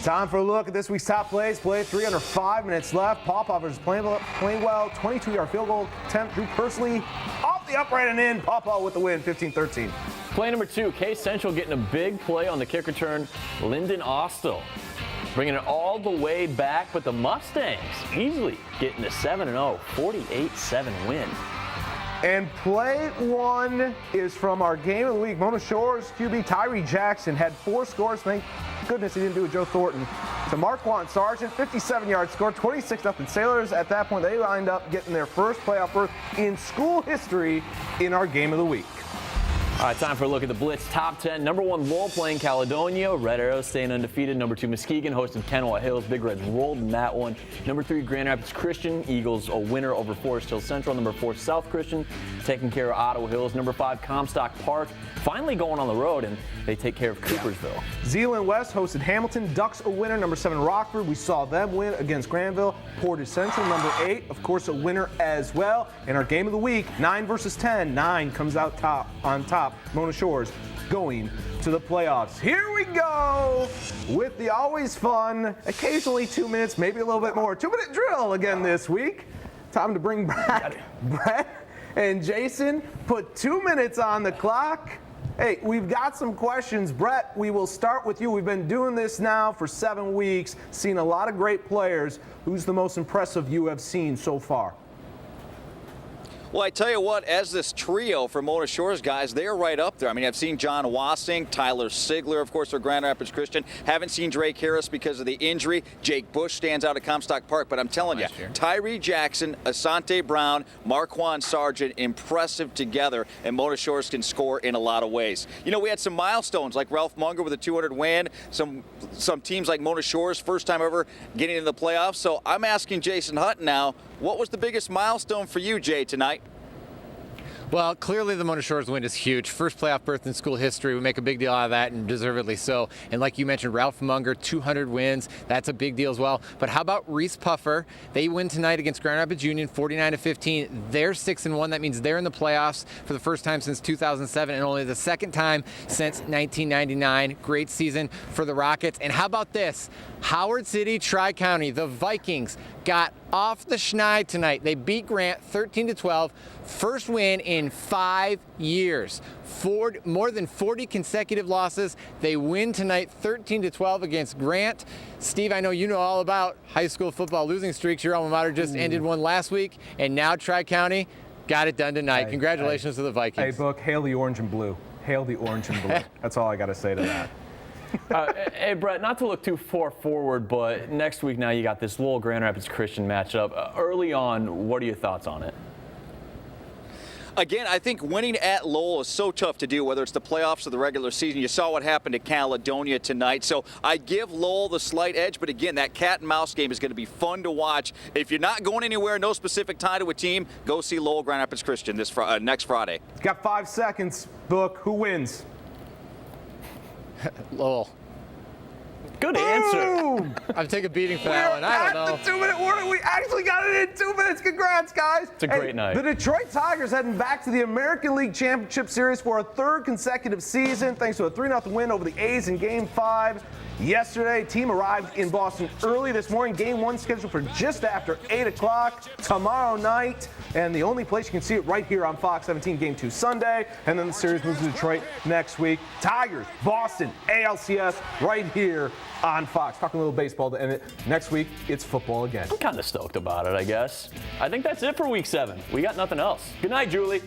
Time for a look at this week's top plays. Play 3 under 5 minutes left. Popov is playing well. 22-yard field goal attempt. Drew Pursley off the upright and in. Popov with the win, 15-13. Play number 2, K Central getting a big play on the kick return. Lyndon Austell bringing it all the way back, but the Mustangs easily getting a 7-0, 48-7 win. And play 1 is from our game of the week. Mona Shores QB Tyree Jackson had 4 scores. Thank goodness he didn't do it. Joe Thornton to Marquand Sargent, 57-yard score, 26-0 Sailors. At that point, they lined up getting their first playoff berth in school history in our game of the week. All right, time for a look at the Blitz top 10. Number 1, Lowell playing Caledonia. Red Arrows staying undefeated. Number 2, Muskegon hosting Kennewick Hills. Big Reds rolled in that one. Number 3, Grand Rapids Christian. Eagles a winner over Forest Hill Central. Number 4, South Christian taking care of Ottawa Hills. Number 5, Comstock Park finally going on the road, and they take care of Coopersville. Zeeland West hosted Hamilton. Ducks a winner. Number 7, Rockford. We saw them win against Granville. Portage Central, number 8, of course, a winner as well. In our game of the week, 9 versus 10. 9 comes out on top. Mona Shores going to the playoffs. Here we go with the always fun, occasionally 2 minutes, maybe a little bit more, 2-minute drill again this week. Time to bring back Brett and Jason. Put 2 minutes on the clock. Hey, we've got some questions. Brett, we will start with you. We've been doing this now for 7 weeks, seen a lot of great players. Who's the most impressive you have seen so far? Well, I tell you what, as this trio for Mona Shores guys, they're right up there. I mean, I've seen John Wassing, Tyler Sigler, of course, for Grand Rapids Christian. Haven't seen Drake Harris because of the injury. Jake Bush stands out at Comstock Park. But I'm telling you, Tyree Jackson, Asante Brown, Marquand Sargent, impressive together. And Mona Shores can score in a lot of ways. You know, we had some milestones like Ralph Munger with a 200 win. Some teams like Mona Shores, first time ever getting into the playoffs. So I'm asking Jason Hutton now, what was the biggest milestone for you, Jay, tonight? Well, clearly the Mona Shores win is huge. First playoff berth in school history. We make a big deal out of that, and deservedly so. And like you mentioned, Ralph Munger, 200 wins. That's a big deal as well. But how about Reese Puffer? They win tonight against Grand Rapids Union, 49-15. They're 6-1. That means they're in the playoffs for the first time since 2007 and only the second time since 1999. Great season for the Rockets. And how about this? Howard City, Tri-County, the Vikings got off the schneid tonight. They beat Grant 13-12. First win in 5 years. More than 40 consecutive losses. They win tonight 13-12 against Grant. Steve, I know you know all about high school football losing streaks. Your alma mater just ended one last week, and now Tri-County got it done tonight. Congratulations to the Vikings. Hey, Book, hail the orange and blue. Hail the orange and blue. That's all I got to say to that. Hey, Brett, not to look too far forward, but next week now you got this Lowell Grand Rapids Christian matchup. Early on, what are your thoughts on it? Again, I think winning at Lowell is so tough to do, whether it's the playoffs or the regular season. You saw what happened to Caledonia tonight. So I give Lowell the slight edge, but again, that cat and mouse game is going to be fun to watch. If you're not going anywhere, no specific tie to a team, go see Lowell Grand Rapids Christian next Friday. Got 5 seconds. Book, who wins? Lowell. Good answer. I've taken a beating for that one. I don't know. The 2-minute warning. We actually got it in 2 minutes. Congrats, guys. It's a great night. The Detroit Tigers heading back to the American League Championship Series for a 3rd consecutive season, thanks to a 3-0 win over the A's in Game 5. Yesterday, team arrived in Boston early this morning. Game 1 scheduled for just after 8 o'clock tomorrow night. And the only place you can see it right here on Fox 17, Game 2 Sunday. And then the series moves to Detroit next week. Tigers, Boston, ALCS right here on Fox. Talking a little baseball to end it. Next week, it's football again. I'm kind of stoked about it, I guess. I think that's it for Week 7. We got nothing else. Good night, Julie.